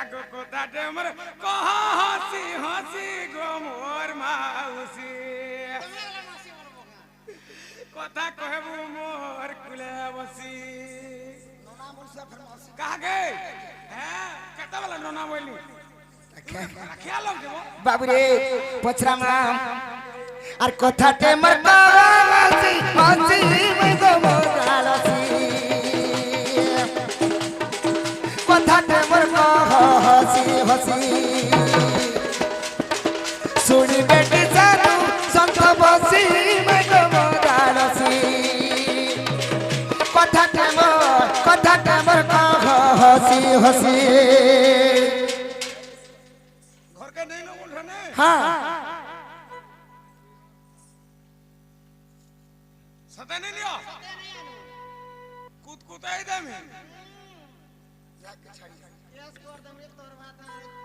आगो कोताटे मर कहा हसी हसी गो मोर माउसी कथा कहबू मोर कुले बसी नोना मुर्सा फिर मौसी कहा गए हैं केता वाला नोना बोली ख्याल हो देबो बाबू रे पचरामा আর কথাতে মর কাছি হাসি মই গো মোরালসি কথাতে মর হাসি হাসি শুনি বেটি জানু সন্ত বসি মই গো মোরালসি কথাতে মর হাসি হাসি घर के नहीं ना उठने हां सता नहीं लियो कूद कूद आई दे में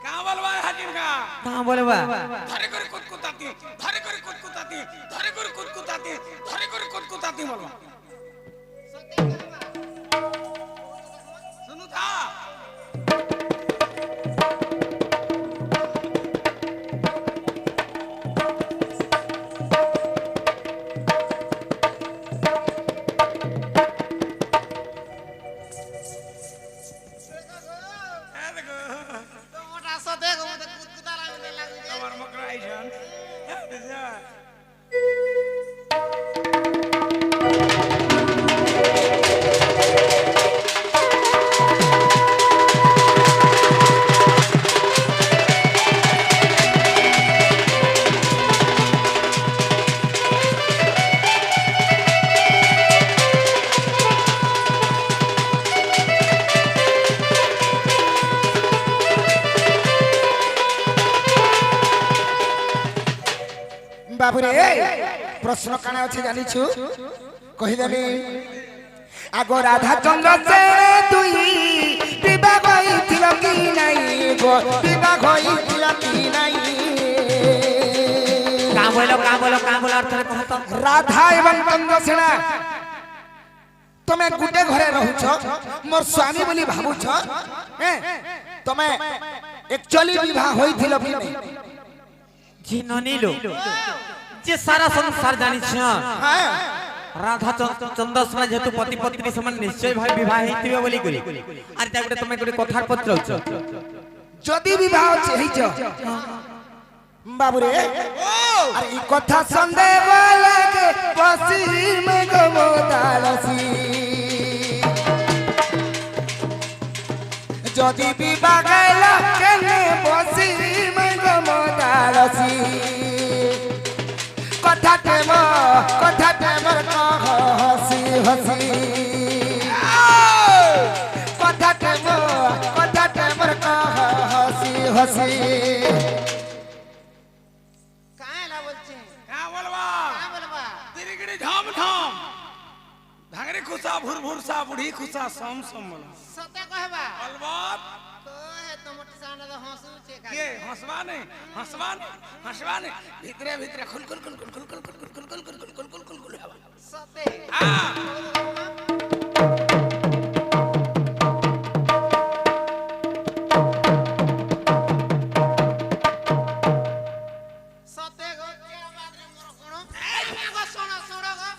कहां बोलवा हाकिम का कहां बोलबा धरे करे कूद कूदाती धरे करे कूद कूदाती धरे करे कूद कूदाती धरे करे कूद कूदाती बोलवा सुनो था बाबू रे प्रश्न काना अछि जानि छु कहिदेबी आगो राधा चंद्र से तुई विवाह होइथिल कि नाही गो विवाह होइथिल कि नाही का बोलो अर्थ रे कहत राधा एवं चंद्रसेना तमे गुटे घरे रहउछ मोर स्वामी बोली भाबुछ हैं तमे एक्चुअली विवाह होइथिल कि नाही जी ननीलो जे सारा संसार जानि छ हां राधा चंद्रसेना जेतु पति पत्नी समान निश्चय भाई विवाह हेतिबे बोली करी अरे ता गुटे तमे गुटे कथार पत्र छ जदी विवाह चाहिछ बाबू रे अरे ई कथा संदेह लागे बसी में गमोदालसी जदी विवाह गैला केने बसी में गमोदालसी कथा टेमर हसी हसी कथा टेमर हसी हसी कहां बोलवा तिरिगड़ी धाम धाम धांगरे खुसा भुर भुर सा बुढ़ी खुसा सम सम बोला सते कहबा अलबात कहे तो मोटी साने द हंसू छे का ये हंसवा नहीं भीतरे भीतरे खुल खुल खुल खुल खुल खुल खुल खुल खुल खुल खुल खुल खुल खुल खुल सते हां सते गो के बात रे मोर कोणो गो सोना सोड़ा गो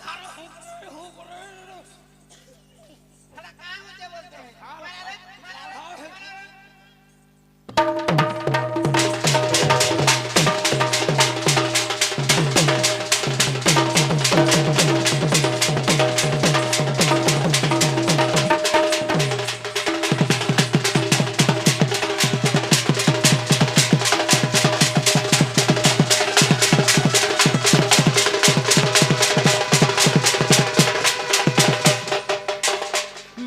हला का मुझे बोलते हैं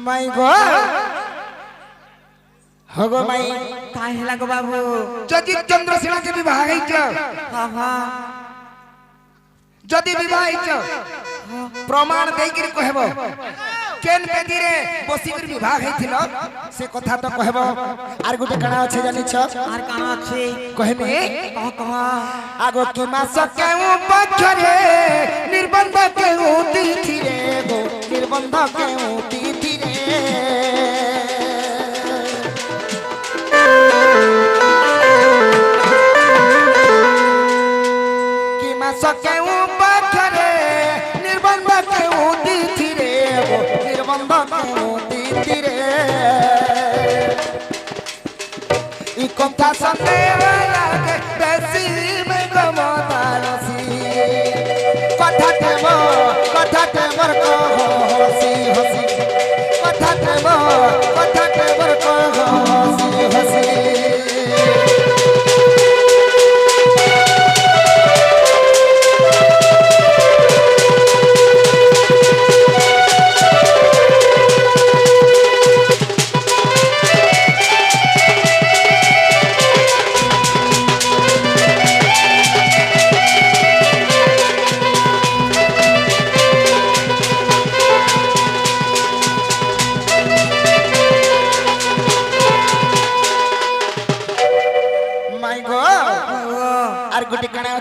माई गो हगो माई काहे हेला गो बाबू जदि चंद्रसेना के विवाह हैछ हां हां जदि विवाह हैछ प्रमाण देई के कहबो केन बेदी रे बसी कर विवाह हैथिलो से कथा तो कहबो आर गुटे कणा अछि जानि छ आर काना अछि कहबे कह आगो कि मास केउ पक्षरे निर्बंध केउ तिथि रे गो निर्बंध केउ तिथि रे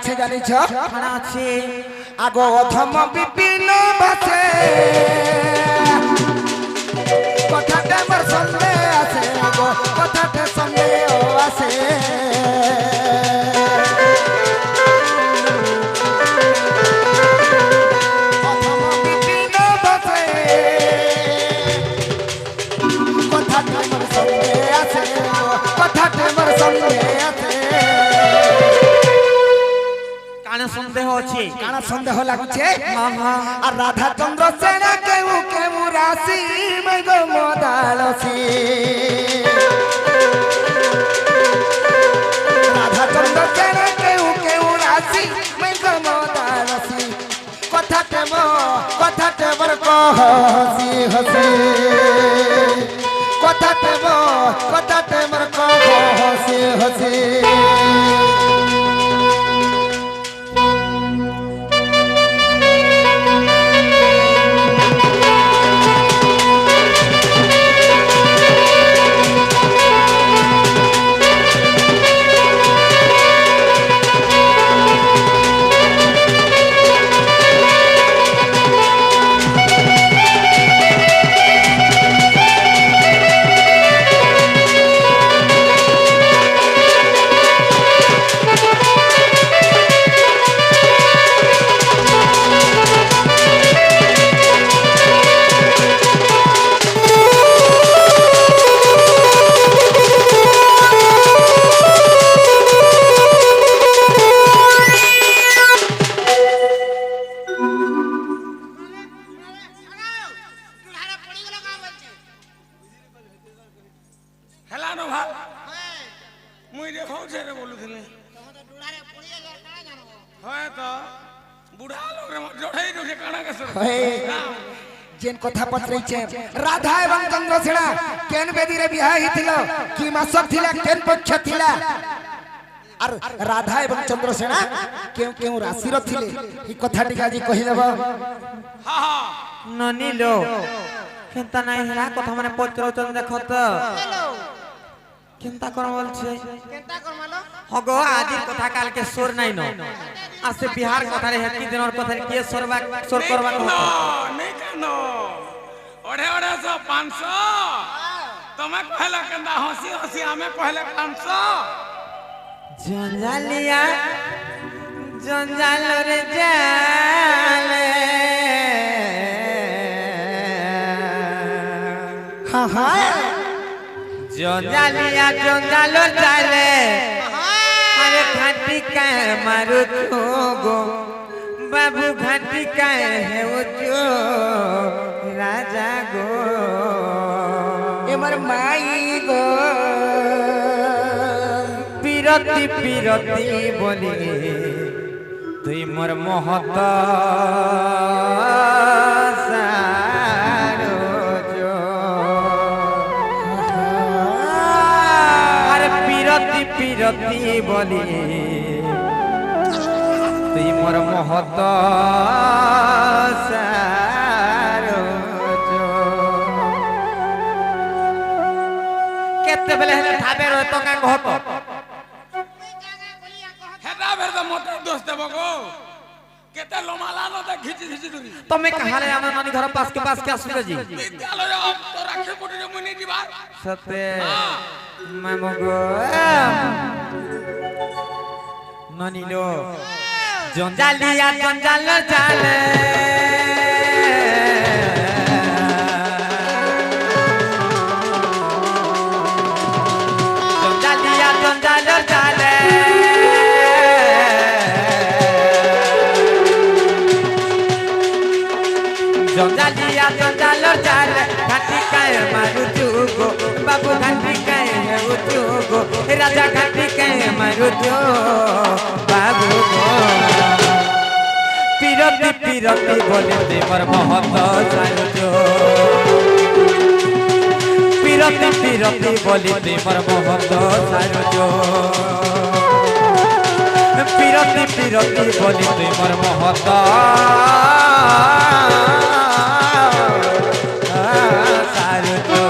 আছে জানিছ কানা আছে আগ অধম বিপিন বাসে কথাতে মোর সন্দেহ আছে আগ কথাতে সন্দেহ আছে অধম বিপিন বাসে কথাতে মোর সন্দেহ আছে কথাতে মোর সন্দেহ আছে কানা সন্দেহ আছে কানা সন্দেহ লাগুছে হ্যাঁ হ্যাঁ আর রাধা চন্দ্র সেনা কেউ কেউ রাশি মেঘ মদালসি রাধা চন্দ্র সেনা কেউ কেউ রাশি মেঘ মদালসি কথাতে মোর কহসি হসি কথাতে মোর কহসি হসি হেলানো ভাত মুই দেখাউছে রে বলুଥିଲି হয় তো বুড়া লোক রে জড়াই দে কানা কেসর जेन कथा पचरैछे राधा एवं चंद्रसेना केन बेदी रे बियाह हिथिल कि मासक थिला केन पक्ष थिला आर राधा एवं चंद्रसेना केउ केउ राशि र थिले ई कथा टिका जी कहि देबो हा हा ननिलो केनता নাই হেলা কথা মানে পত্রচন দেখত কেনতা কর বলছে কেনটা করমালো হগো আজির কথা কালকে সোর নাই ন আর সে বিহার কথা রে হেতি দিনর কথা কে সোরবা সোর করবা নেই কেন ওড়ে ওড়ে 500 তুমি কহলা কেন্দা হসি হসি আমি কহলে 500 জঞ্জালিয়া জঞ্জাল রে জালে हां हां জঞ্জালিয়া জঞ্জাল জালে अरे घाटी का मारो गो बाबू घाटी का है वो जो राजा गो एमर माई गो पीरती पीरती बोली तुई मोर महत सारो जो अरे पीरती पीरती बोली तुई मोर महत सारो जो केते बेले हेले ठाबे रो तो का कहत হেটা বের তো মতে দোষ দেব গো কেতে লমালা ন তে ঘিচি ঘিচি ধরি তুমি कहाले हमर नानी घर पास के आसुरे जी বিদ্যালয় তো রাখে পড়ি মুনি দিবার सते मैं मगो नानी लो जंजालिया जंजाल जाले जंजालिया जंजाल जाले जंजालिया जंजाल जाले घाटी काए मारू जुगो बाबू घाटी काए है उजुगो राजा घाटी काए मारू जो बाबू गो पीरती पीरती बोले ते मोर महत सारो जो पीरती पीरती बोले ते मोर महत सारो जो पीरती पीरती बोले ते मोर महत सारो जो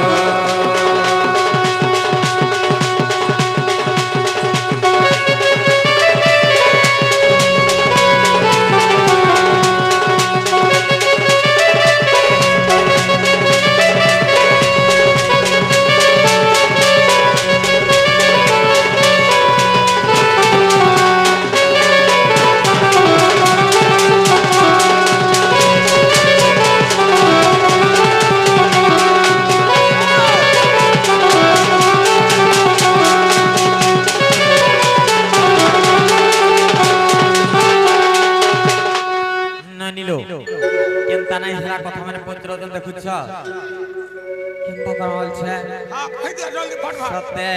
কই দিয়া জলদি ফটফট সত্যি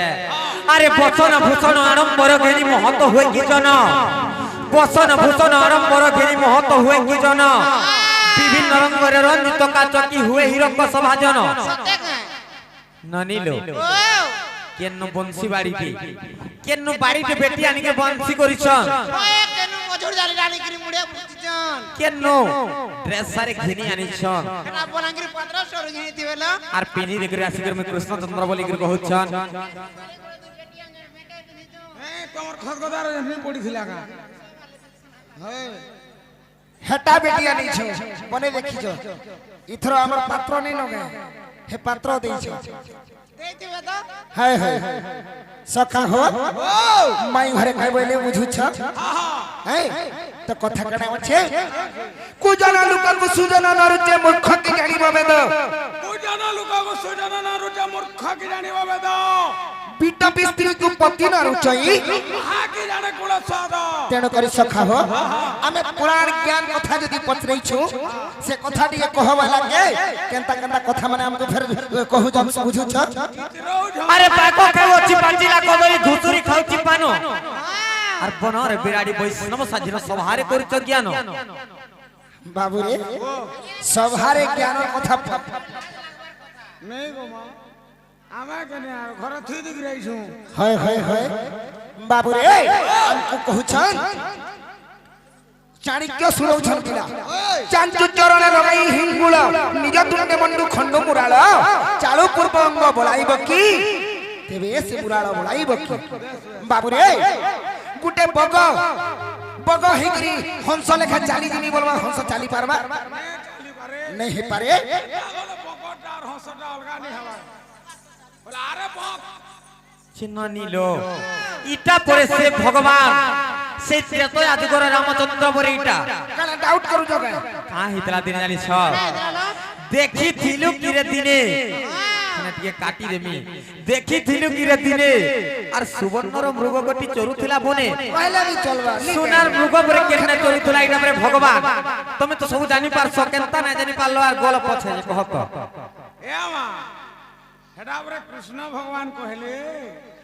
আরে বচন ভূষণ আড়ম্বর ঘেনি মহত হুয়ে কি জন বচন ভূষণ আড়ম্বর ঘেনি মহত হুয়ে কি জন বিভিন্ন রঙের রঞ্জিত কাচকি হুয়ে হিরক সভাজন সত্যি কায় ননিলো ও কেন বংশী বাড়িতে কেন বাড়িতে বেটি আনিকে বংশী করিছন ওয়ে কেন মজুর জালি রানী গিরি মুড়ে বুঝিছন কেন ড্রেস সারে ঘিনি আনিছন এটা বলাঙ্গির 1500 রুগি দিবেলা আর পিনি দেখে আসিকর মে কৃষ্ণচন্দ্র বলি করে কহুছন তোমার খদগদার এমনি পড়িছিলা কা হেটা বেটি আনিছ বনে দেখিছ ইথর আমার পাত্র নেই নগে হে পাত্র দেইছ দেই দিবে তো হায় হায় সখা হো মাই ঘরে খাই বইলে বুঝুছ হ্যাঁ তো কথা কাটা আছে কুজনা লুকাকু সুজনা নরুচে মূর্খ কি জানিব বেদ কুজনা লুকাকু সুজনা নরুচে মূর্খ কি জানিব বেদ পিটা বিস্ত্রী কু পতি নরুচই মহা কি জানে কুল সাদ তেণ করি সখা হো আমি পুরাণ জ্ঞান কথা যদি পচরাইছু সে কথা দিয়ে কহবা লাগে কেনতা কেনতা কথা মানে আমকে ফের কহু জম বুঝুছ আরে পাকো খাওছি পাঁচিলা কদলি ঘুতুরি খাওছি পানো আর বনরে বিরাড়ি বৈষ্ণব সাজিন সভারে করিছ জ্ঞান বাবু রে সভারে জ্ঞান কথা নেই গো মা আমা কেনে আর ঘর থুই দিক রাইছু হয় হয় হয় বাবু রে আমকু কহুছন চাণক্য শুনৌছন কিনা চাঞ্চু চরণে লগাই হিঙ্গুল নিজ তুণ্ডে মন্ডু খণ্ড মুরাল চালু পূর্ব অঙ্গ বলাইব কি তেবে সে মুরাল বলাইব কি বাবু রে গুটে বগ বগ হেগরি হংস লেখা চালি জিনি বলবা হংস চালি পারবা চালি পারে নাই হে পারে আগলে পকটা আর হসটা অলগা নি হবা বলে আরে পক চিহ্ন নিল ইটা পরে সে ভগবান সেই ত্রেত আদিগর রামচন্দ্র পরে ইটা কেন ডাউট করু জগে কা হিতলা দিনে জানি সব দেখি থিলু কিরে দিনে মানে টিকে কাটি দেমি দেখি থিলু কিরে দিনে আর সুবর্ণর মৃগগটি চরুথিলা বনে কইলা বি চলবা সোনার মৃগ পরে কেনে চরুথিলা ইটা পরে ভগবান তুমি তো সব জানি পারছ কেনতা না জানি পারলো আর গোল পছে কহত এ আমা হেডা পরে কৃষ্ণ ভগবান কহিলে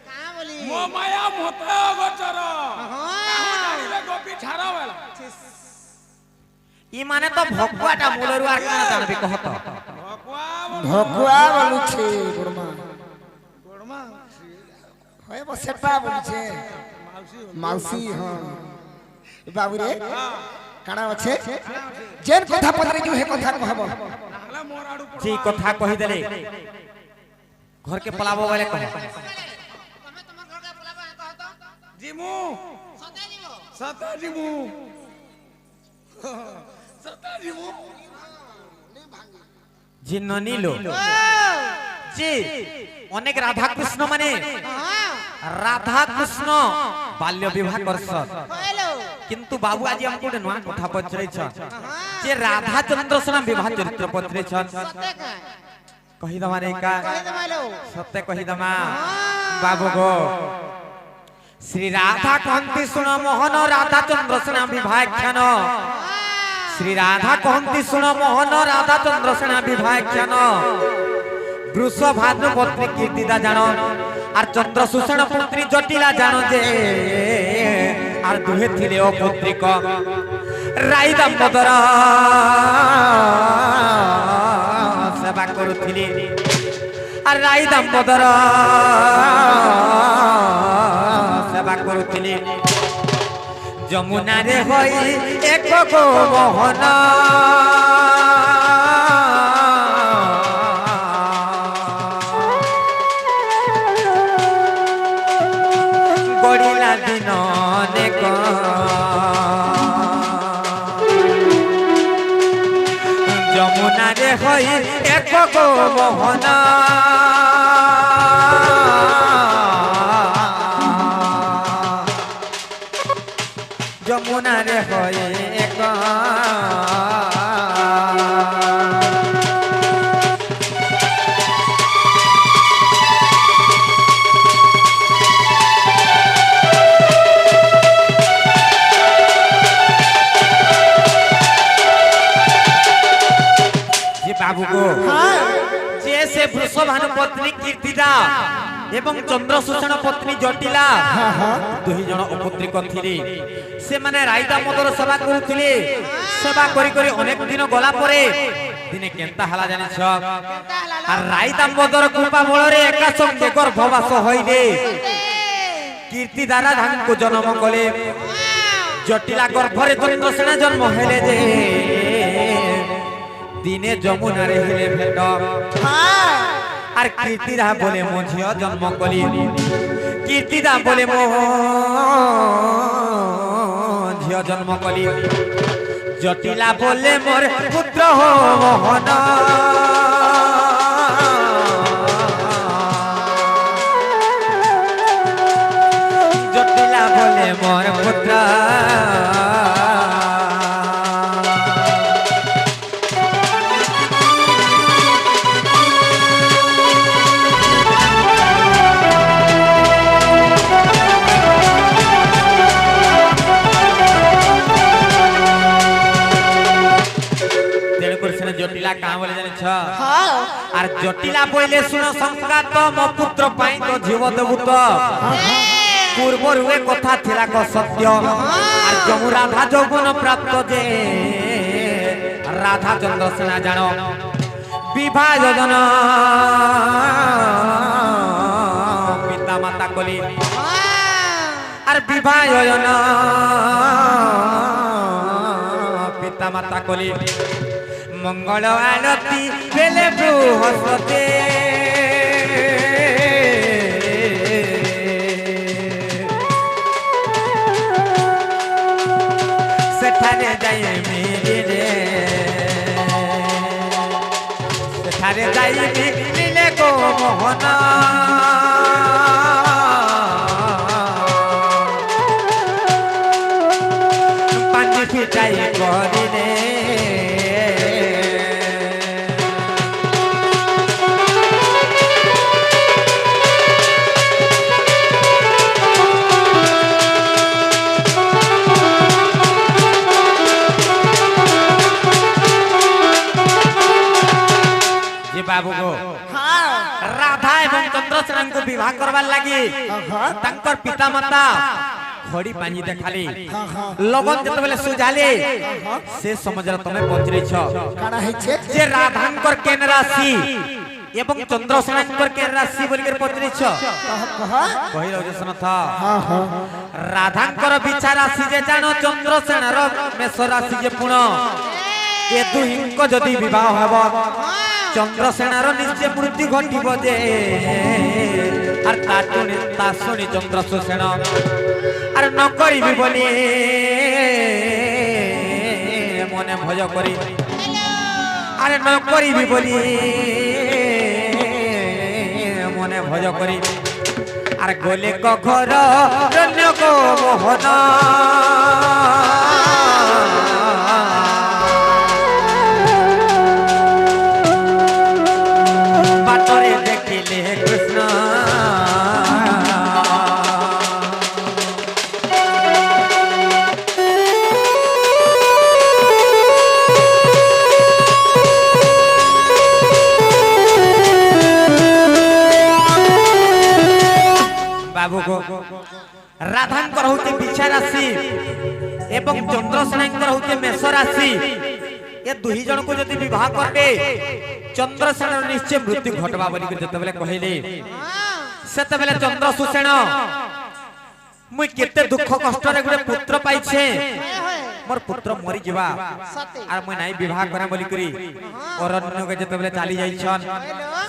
কা বলি মো মায়া মত গোচর কাহু জানিলে গোপী ছাড়াবেলা ই মানে তো ভগবাটা মূলরু আর কানা জানবি কহত ভকুয়া ভকুয়া বলুছে গুড়মা গোড়মা হয় বসেপা বলছে মাউসি হ্যাঁ বাবু রে কানা আছে যেন কথা পদরে জু হে কথা কহব নাহলে মোর আড়ু পড় যে কথা কহি দেলে ঘরকে পলাবো বলে কহ তুমি তোমার ঘরকে বলাবা কহতো জিমু সতে দিব সতা জিমু সতা জিমু জিন্ন নিল যে অনেক রাধা কৃষ্ণ মানে রাধা কৃষ্ণ বাল্য বিবাহ করছন হ্যালো কিন্তু বাবু আজি আমকু ଗୋଟେ ନୂଆ କଥା ପଚରାଇଛନ୍ ଯେ ରାଧା ଚନ୍ଦ୍ର ସନା ବିବାହ ଚରିତ୍ର ପଚରାଇଛନ୍ সতে কায় କହିଦମା ରେ କା কই দমাইলো ସତ୍ୟ କହିଦମା ବାବୁ গো শ্রী রাধা কহନ୍ତି শুণ মোহন রাধা চন্দ্র সনা বিবাহ খ্যান শ্রী রাধা কহନ୍ତି শুণ মোহন রাধা চন্দ্র সনা বিবাহ খ্যান বৃষভানু পত্নী কীর্তিদা জান আর চন্দ্র সুষেণ পুত্রী জটিলা জান যে আর দুহে থিলে ও পুত্রিক রাই দামোদর সেবা করুথিলে আর রাই দামোদর সেবা করুথিলে যমুনারে হই এক গো মোহন গড়িলা দিন অনেক যমুনারে হই এক গো মোহন যমুনারে হই এক বাবু গো যে সে বৃষভানু পত্নী কীর্তিদা এবং চন্দ্রসূষণ পত্নী জটিলা দুই জন অপুত্রিক থিলে সেমানে রাই দামোদর সেবা করুଥିଲେ সেবা করি করি অনেক দিন গলা পরে দিনে কেনতা হালা জানিছ আর রাই দামোদর কৃপা বଳରେ একা সঙ্গে গর্ভবাস হইলে কীর্তিদা রাধাଙ୍କୁ জন্ম কলে জটিলা গর্ভরে চন্দ্রসেনা জন্ম হেলে যে দিনে যমুনারে হেলে ভেট আর কীর্তিদা বলে মো ঝিও জন্ম কলি কীর্তিদা বলে মো ঝিও জন্ম কলি জটিলা বলে মোর পুত্র মোহন জটিলা বলে মোর পুত্র জটিলা কাঁ বলে জানিছ আর জটিলা বইলে শুন সংঘাত মো পুত্র পাই তো জীব দেবু তো পূর্বরু এ কথা থিলা ক সত্য আর যমু রাধা যৌবন প্রাপ্ত যে রাধা চন্দ্রসেনা জানো বিবাহ যোজনা পিতা মাতা কলি আর বিবাহ যোজনা পিতা মাতা কলি মঙ্গল আলতি বেলে বৃহস্পতি সেখানে যাই মিলিলে সেখানে যাই মিলিলে গো মোহন পানি ফিটাই করিলে बाबू को राधा एवं चंद्रसेना को विवाह करवार लगी तंकर पिता माता खड़ी पानी देखाली लगन जते बेले सुझाले से समझर तमे पचरे छ काना हेछे जे राधांकर केन राशि एवं चंद्रसेनांकर केन राशि बोलिकर पचरे छ कहि रहउ सुन था राधांकर विचार राशि जे जानो चंद्रसेनार मेष राशि जे पुण ए दुहिंको जदी विवाह हेबो चंद्रसेनार निश्चय मृत्यु घटिब जे আর তাটুনি তাসুনি চন্দ্রসেন আর ন করিবি বলি মনে ভয় করি আর ন করিবি বলি মনে ভয় করি আর গলে কখর রণ্য গো মোহন বাটরে দেখিলে কৃষ্ণ बाबू को राधांकर होते बिछा राशि एवं चंद्रसेनांकर होते मेष राशि ये दुही जन को जदि विवाह करबे चंद्रसेन निश्चय मृत्यु घटबा बोली के जते बेले कहिले सेते बेले चंद्रसेन मुई केते दुख कष्ट रे गुरे पुत्र पाइछे मोर पुत्र मरि जिबा आर मुई नाही विवाह करा बोली करी अरण्य के जते बेले चाली जाइछन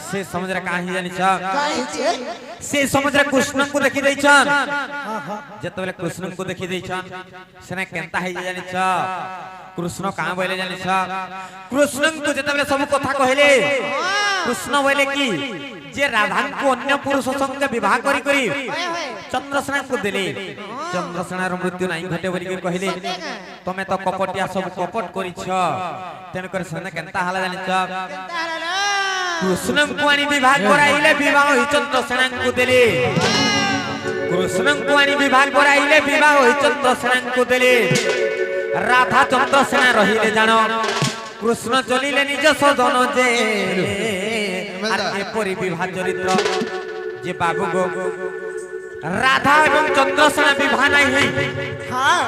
से समुद्र काहे जानि छ से समुद्र कृष्ण को देखि दैछन जते बेले कृष्ण को देखि दैछन सेना केनता है जानि छ कृष्ण कहां बोले जानि छ कृष्ण को जते बेले सब कथा कहले कृष्ण बोले की जे राधा को अन्य पुरुष संग विवाह करी करी चंद्रसेना को देले चंद्रसेनार मृत्यु नाही घटे बोली के कहले तमे तो कपटिया सब कपट करी छ तेन कर सेना केनता हाला जानि छ कृष्ण को आनी विवाह कराइले विवाह होई चंद्रसेना को देले कृष्ण को आनी विवाह कराइले विवाह होई चंद्रसेना को देले राधा चंद्रसेना रहिले जानो कृष्ण चलिले निज सदन जे আর এপরি বিবাহ চরিত্র যে বাবু গো রাধা এবং চন্দ্রসেনা বিবাহ নাই হই হ্যাঁ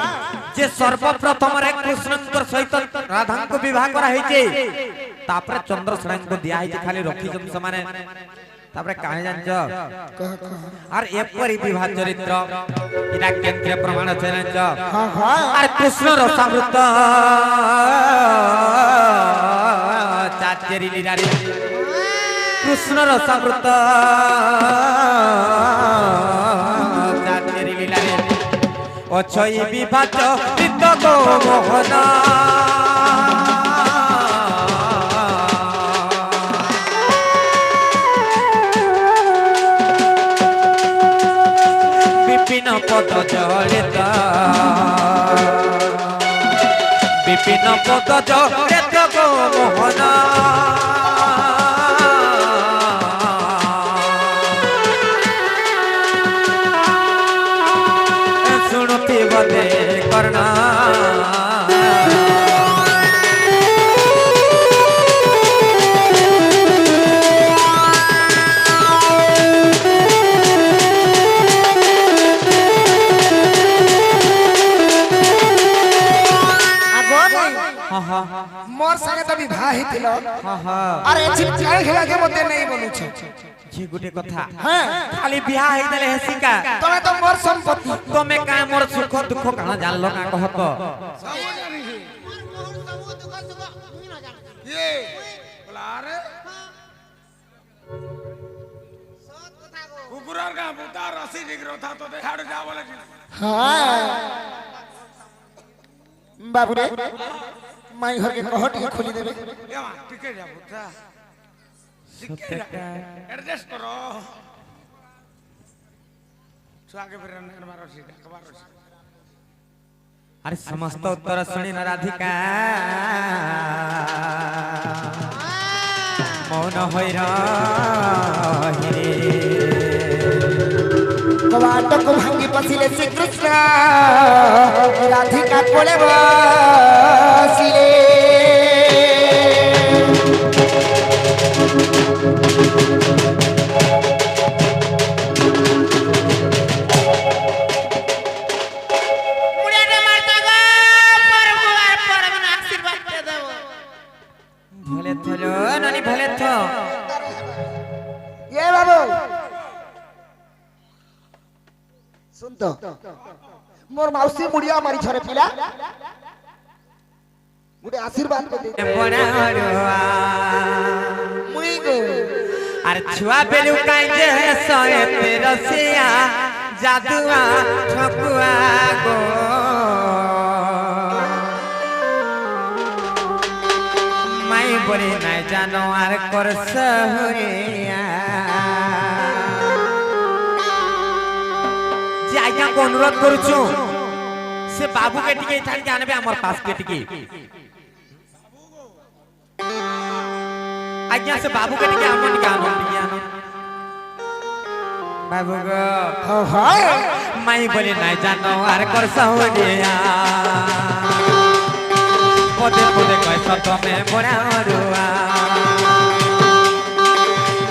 যে সর্বপ্রথম রে কৃষ্ণঙ্কর সহিত রাধাঙ্কু বিবাহ করা হইছে তারপরে চন্দ্রসেনাঙ্কু দিয়া হইছে খালি রক্ষী জমস মানে তারপরে কাহে জানছ আর এপরি বিবাহ চরিত্র এটা কেন্দ্রে প্রমাণ আছে জানছ হ্যাঁ হ্যাঁ আর কৃষ্ণ রসামৃত চাচেরি লীলারে কৃষ্ণ রসামৃত চাচেরি লীলারে অছই বিভাজ চিত্ত গো মোহন বিপিন পদ জড়িত বিপিন পদ জড়িত গো মোহন শুনুতি বদে কর্ণা मोर संगे तो विवाह हितिलो हाँ हाँ अरे चिपचाए खेला के मते नहीं बोलुछ जे गुटे कथा हां खाली बियाह हेइ देले हेसिका तोरे तो मोर संपत्ति तमे का मोर सुख दुख कहां जानलो ना कहत सब जानी छी मोर मोर सब दुख सुख मुई न जान ये बोला अरे सत कथा को कुकुरार का पुतार 80 डिग्री था तो देहाड़ जावले हां बाबू रे माई घर के कहट के खोली देबे एवा टिके जा पुता टिके जा एडजस्ट करो छुआ के फिर मारो सी कबारो सी अरे समस्त उत्तर सुनी न राधिका मौन होई रही कवाट को भांगी पसिले श्री कृष्ण राधिका कोले बसिले मुड़े रे मारता गो प्रभु आर परम आशीर्वाद दे देबो भले थलो नानी भले थो ये बाबू सुन तो मोर मौसी मुड़िया मारी छरे पिला मुड़े आशीर्वाद को दे बड़ा रुआ मुई गो अरे छुआ बेलू काई जे सोए तेरसिया जादुआ ठकुआ गो माई बोली नाय जानो आर कर सहुरिया जे आज्ञा को अनुरोध करूछु से बाबू के टिके इठान के आनबे हमर पास के टिके आज्ञा से बाबू के टिके हमन के आनो बाबू गो हां हां माई बोली नाय जानो आर कर सहुरिया पदे पदे कैसा तमे बड़ा रुआ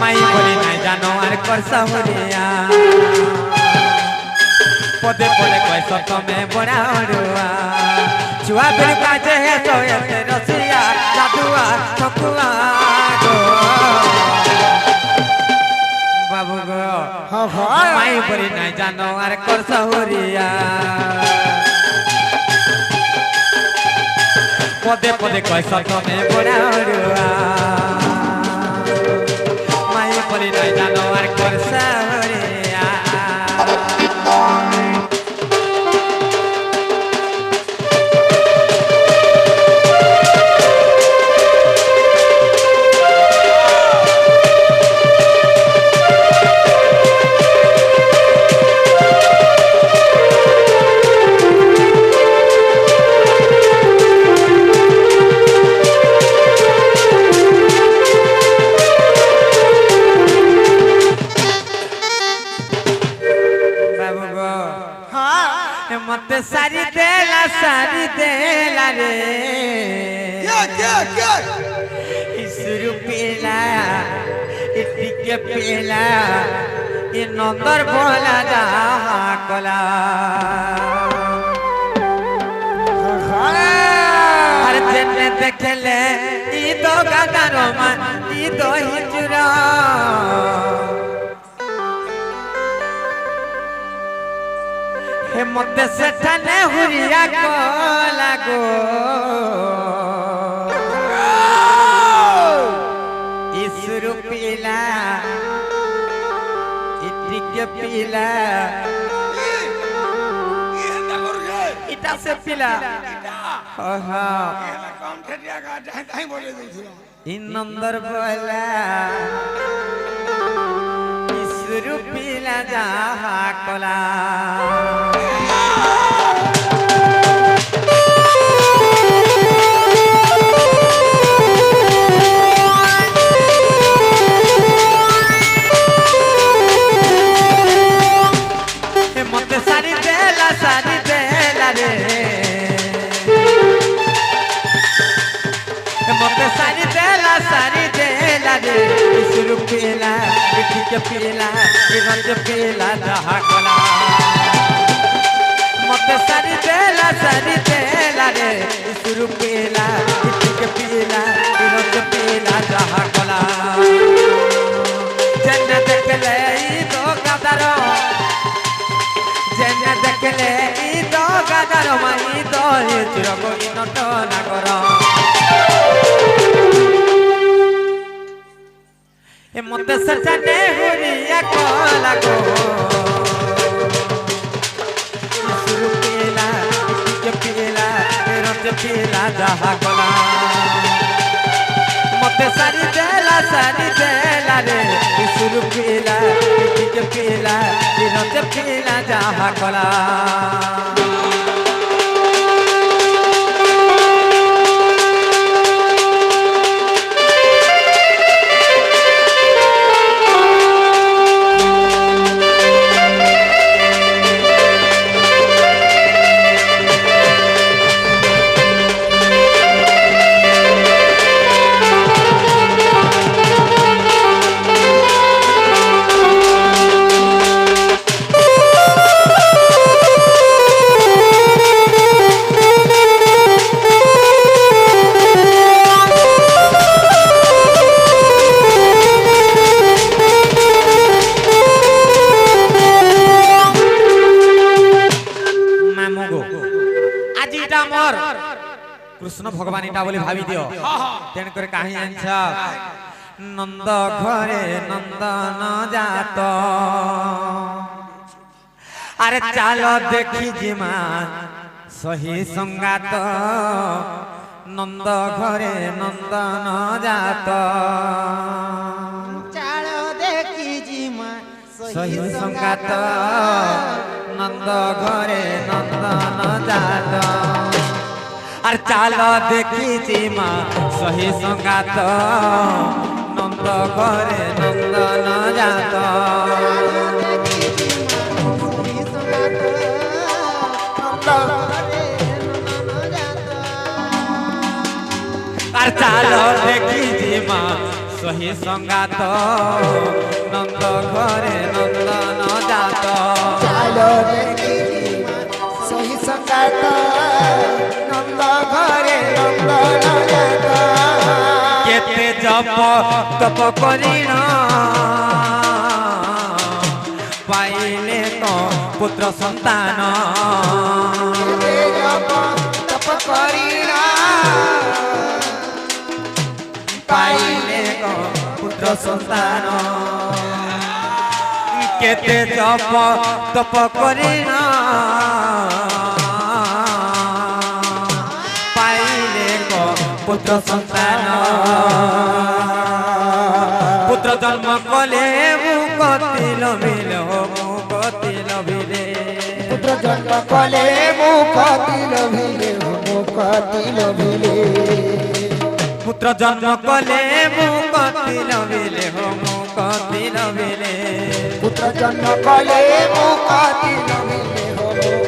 माई बोली नाय जानो आर कर सहुरिया पदे पदे कैसा तमे बड़ा रुआ छुआ बिन काजे है सोए रसिया जादुआ ठकुआ गो बाबू गो हां हां माई बोली नाय जानो आर कर सहुरिया पदे पदे कैसा तमे बड़ा रुआ माई बोली नाय जानो आर कर सहुरिया बाबू गो हां मत सारी देला रे क्या क्या क्या इस रुपेला ଟିକେ ପିଲା ଏ ନନ୍ଦର ଭୋଲା ଯାହା କଲା আর জেনে দেখলে ই তো গাদার মান ই তো হিজুরা হে মতে সেঠানে হুরিয়া কলা গো ইসুরু পিলা ইটিকে পিলা ইটা সে পিলা ইনন্দর বলা ইসুরু পিলা যাহা কলা মতে সারি দেলা রে মতে সারি দেলা রে ইসুরু পিলা ইটিকে পিলা ইরঞ্জ পিলা যাহা কলা মতে সারি দেলা রে ইসুরু পিলা ইটিকে পিলা ইরঞ্জ পিলা যাহা কলা জেনে দেখলে ই তো গাদার জেনে দেখলে ই তো গাদার মাই তো চিরগ ইনট নাগর এ মতে সজনে হুরিয়া কলা গো ইসুরু পিলা ইটিকে পিলা ইরঞ্জ পিলা যাহা কলা মতে সারি দেলা রে ইসুরু পিলা ইটিকে পিলা ইরঞ্জ পিলা যাহা কলা কৃষ্ণ ভগবান এটা বলে ভাবি দিও তেন করে কাহি আনছ নন্দ ঘরে নন্দন জাত আরে চাল দেখি জিমা সহি সংগাত নন্দ ঘরে নন্দন জাত চাল দেখি জিমা সহি সংগাত নন্দ ঘরে নন্দন জাত আর চাল দেখিছি মা সহি সংগাত নন্দ ঘরে নন্দন জাত আর চাল দেখিছি মা সহি সংগাত নন্দ ঘরে নন্দন জাত চাল দেখিছি সহি সংগাত নন্দ ঘরে নন্দন জাত কেতে জপ তপ করিণ পাইলে তো পুত্র সন্তান তপ করিণ পাইলে তো পুত্র সন্তান কেতে জপ তপ করিণ পাইলে তো পুত্র সন্তান পুত্র জন্ম কলে মুকতি লভিলে মুকতি লভিলে পুত্র জন্ম কলে মুকতি লভিলে মুকতি লভিলে পুত্র জন্ম কলে মুকতি লভিলে মুকতি লভিলে পুত্র জন্ম কলে মুকতি লভিলে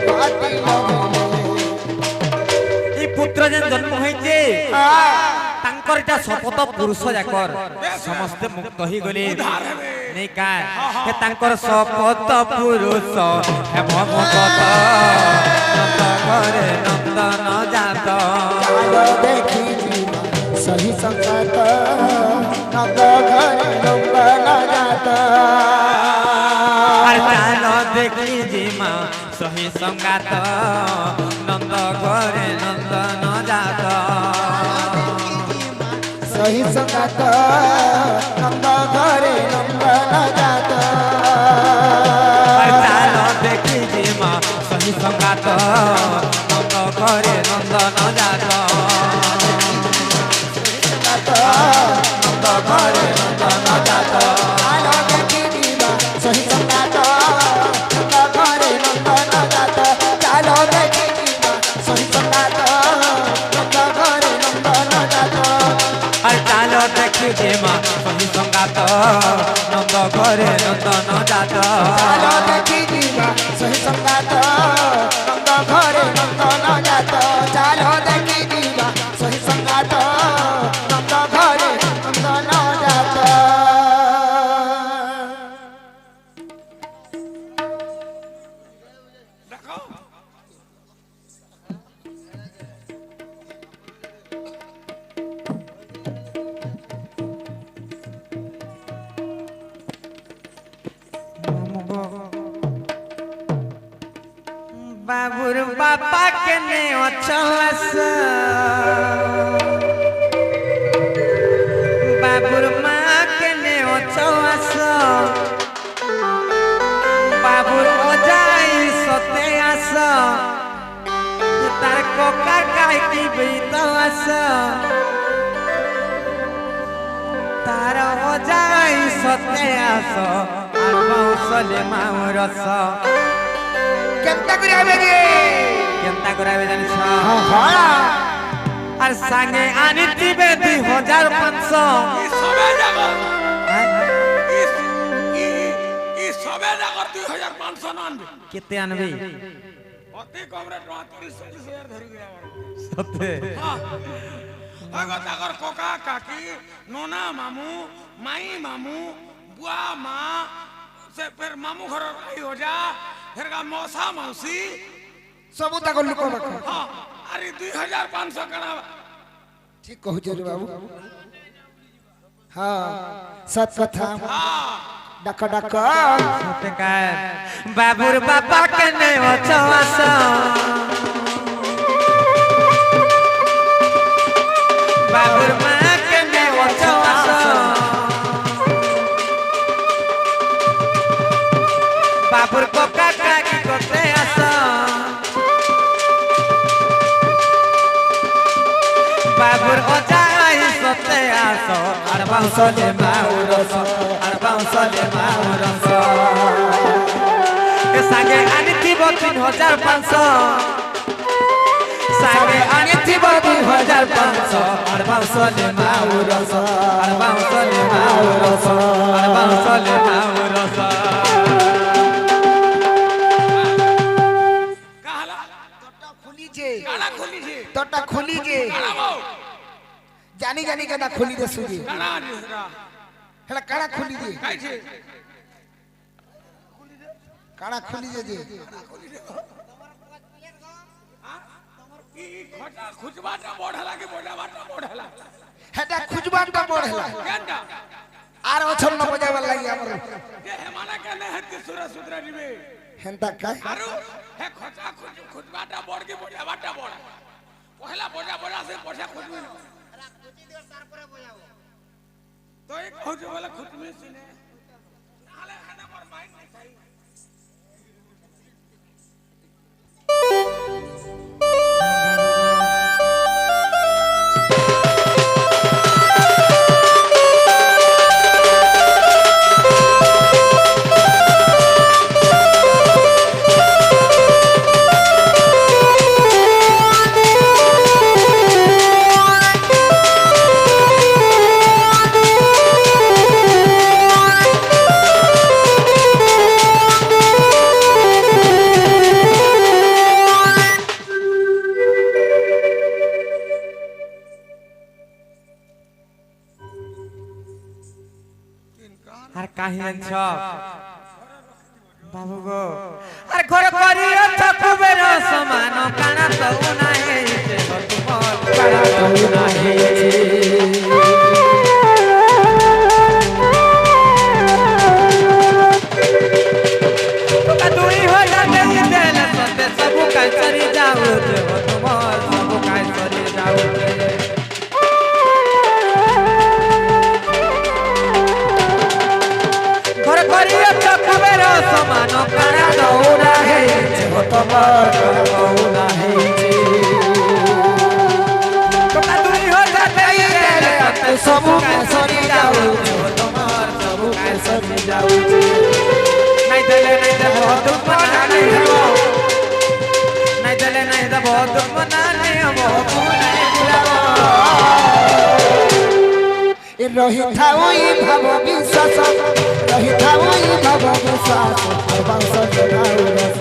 মুকতি লভিলে এই পুত্র যেন জন্ম হয়েছে तांकर इटा शपथ पुरुष जाकर समस्त मुक्त ही गले नहीं का हे तांकर शपथ पुरुष हे भगवत नंद घरे नंदन जात चालो देखी जीवा सही संगत नंद घरे नंदन जात और चालो देखी जीमा सही संगात नंद घरे नंदन जात सही संगत नंद घरे नंदन जात चालो देखी जीमा सही संगात नंद घरे नंदन जात नंद घरे नंदन जात चालो देखी जीवा सही संगत नंद घरे नंदन जात चालो देखी जीवा सही संगत नंद घरे नंदन जात और चालो देखी जीमा सही संगात नंद घरे नंदन जात चालो देखी जीवा सही संगत नंद घरे नंदन जात चालो देखी जीवा सही संगत नंद घरे नंदन जात देखो बाबुर बापा के ने अचलस बाबुर माँ के ने अचलस बाबुर ओजाई सते आस तार कोका गाय की बीतलस तार ओजाई सते आस और बौसले माउरस केमता करी आवे गे केमता करावे जानिस हां हां আর সাঙ্গে আনি দিবে 2500 এই সবে জাগর এই সবে জাগর 2500 আনবে কেতে আনবি অতি কম রে 30-40,000 ধরি গিয়া সতে আগত আগর কোকা কাকি নোনা মামু মাই মামু বুয়া মা से फिर मामू घर आई हो जा फिर का मौसा मौसी सबू तक लुक रख हाँ अरे 2500 करा ठीक कहू रे बाबू हां सत कथा हाँ डक डक সতে কায় বাবুর বাবা কে নে অচওয়াস বাবুর মা কে নে অচওয়াস বাবুর কোকা কাকি করতে আস বাবুর অজাই সতে আস আর বাউসলে মাউরস আর বাউসলে মাউরস এ সাগে আনিথিব 3500 সাগে আনিথিব 2500 আর বাউসলে মাউরস আর বাউসলে মাউরস আর বাউসলে মাউরস कहला तोटा खुली जे काला खोली छे तोटा खुली जे काला बो जानी जानी के ना खुली दे सुजी काला निसरा हेला काड़ा खुली जे काई छे काड़ा खुली जे जे ई खटा खुजबाटा बढ़ला के बोडाबाटा बढ़ला हेटा खुजबाटा बढ़ला केंदा आर ओछन न बजावल लागि हमर ये हेमाना के ने हत सुरा सुद्रा दिबे हेंता काय आरो हे खटा खुजबाटा बढ़ के बोडाबाटा बढ़ पहला बोडा से पछा खुजबे तो एक खोज वाला खुद में सुने नाले खाना पर माइंड नहीं सही কাহিন ছ বাবু গো আর ঘর করিও ঠকুবের সমান কানা তো না হেইছে তোমার কানা তো না হেইছে তুই হো যাবে দেল সতে সব কাই সরি যাও তোমার সব কাই সরি যাও ঘর করিও ঠকুবের সমান কানা তো না হেইছে তোমার কানা তো না হেইছে তুই হো যাবে দেল সতে সব কাই সরি যাও তোমার সব কাই সরি যাও নাই দেলে নাই দেব দুমনা নাই হব নাই দেলে নাই দেব দুমনা নাই হব নাই বুলাব এ রহিথাউই ভাব বিশ্বাস রহিথাউই ভাব বিশ্বাস বাংশ জগাউ রস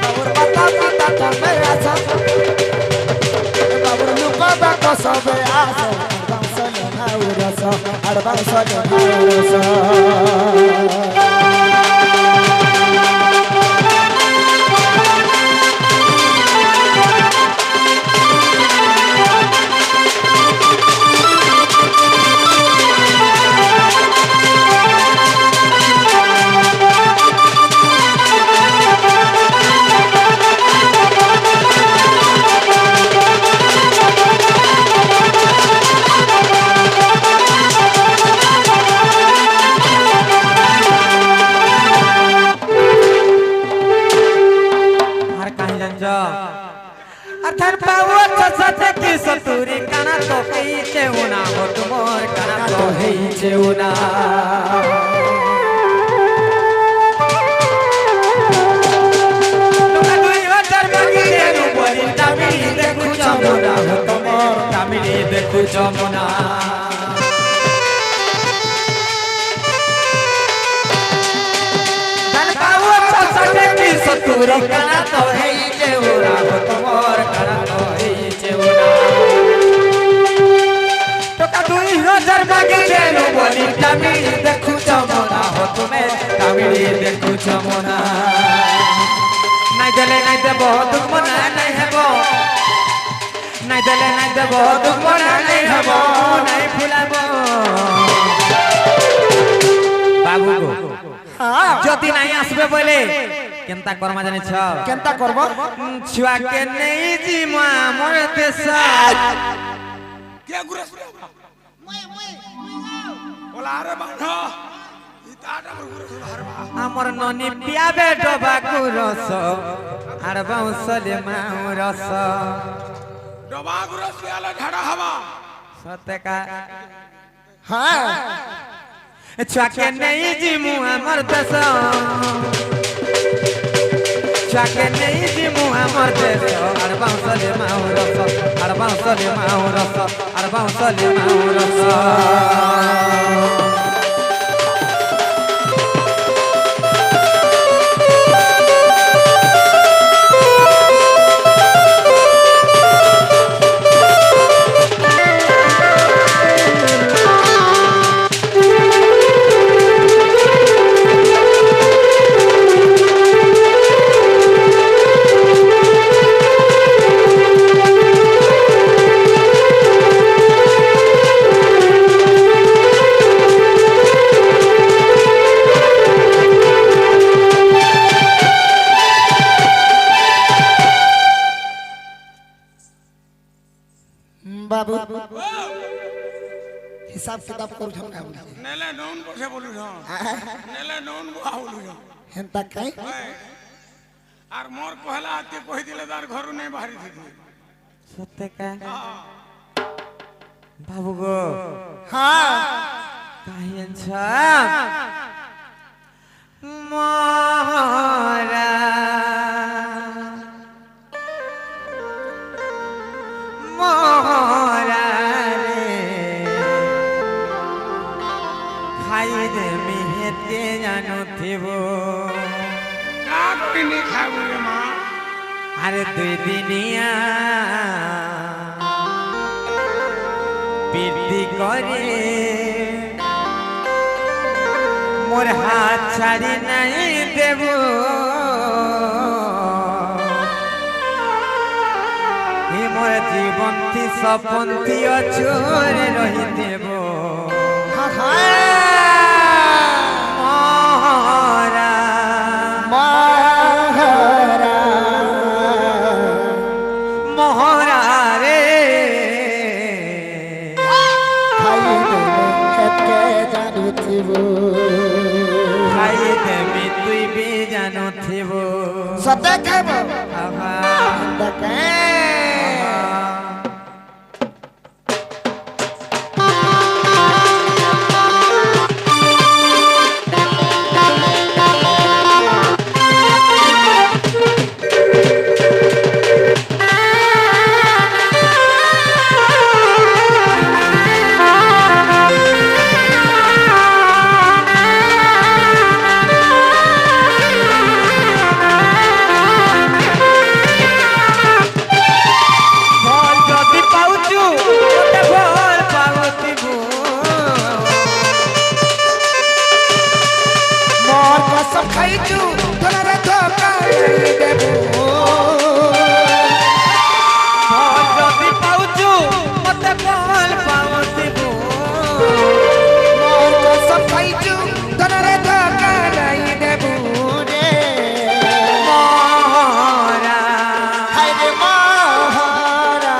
বাবুর পাতা পাতা তবে আস বাবুর লোক বাক সবে আস বাংশ জগাউ রস আর বাংশ জগাউ রস अथर पावो सते की सतुरी काना तो हेइचे उना हो तुमोर काना तो हेइचे उना तुका दुई हजार मांगी देनु बोली तामिली देखु जमुना हो तुमोर तामिली देखु जमुना अथर पावो सते की सतुरी काना तो हेइचे उना हो तुमोर काना तो हेइचे उना टोका 2000 मांगे देनु बोली तामिली देखु जमुना हो तुमे तामिली देखु जमुना নাই দেলে নাই দেব দুমনা নাই হেব নাই দেলে নাই দেব দুমনা নাই হেব নাই ফুলাব বাবু গো যদি নাই আসবে বলে কেনতা কর্মা জানিছ কেনতা করব ছুয়া কে নেই জি মা মোর দেশ কে গুরস মই ওলা আরে বাঁধ ইতাটা গুরস হারবা আমার ননি পিয়াবে ডবা কুরস আর বাউসলে মাউ রস ডবা গুরস পিয়ালে ঝাড়া হবা সতেকা হ্যাঁ ছুয়াকে নেই জি মু আমার দেশ ছুয়াকে নেই জি মু আমার দেশ আর বাউসলে মাউ রস আর বাউসলে মাউ রস আর বাউসলে মাউ রস বাবু হিসাব কিতাব করছ না নেলে নন বসে বলু নেলে নন বুয়া বলু হেনতা কাই আর মোর কহলা আতে কই দিলে তার ঘরু নেই বাহারি থেকে সতেকা বাবু গো হ্যাঁ কাহিন ছ মরা মরা রে খাই দে মিহেতে জানো থিব না কইনি খাবো রে মা আরে দুই দিনিয়া পিটি করে মোর হাত ছাড়ি নাই দেব হে মোর জীবন্তী সপন্থী অচরে রহি দেব মহারা মহারা মহারা রে খাইবে জানুথিব খাই দেবি তুই বি জানুথিব সতে খাইব আহা দেখে सब खाइचु तोरा धोखा देबो যদি পাউচু মতে কল পাউতিবো मोर को सब खाइचु तोरा धोखा देबो रे মহারা हाय रे महारा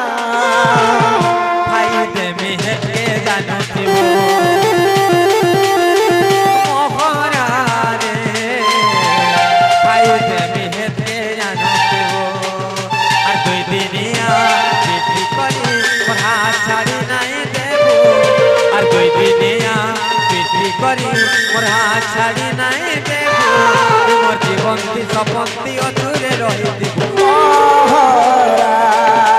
খাই দেবি হেকে জানুতিবো মহারা রে খাই দেবি হেকে জানুতিবো আর দুই দিনিয়া বিক্রি করি মোর হাত ছাড়ি নাই দেবো আর দুই দিনিয়া বিক্রি করি মোর হাত ছাড়ি নাই দেবো মোর জীবন্তী সপন্থী অধুরে রহি দিব महारा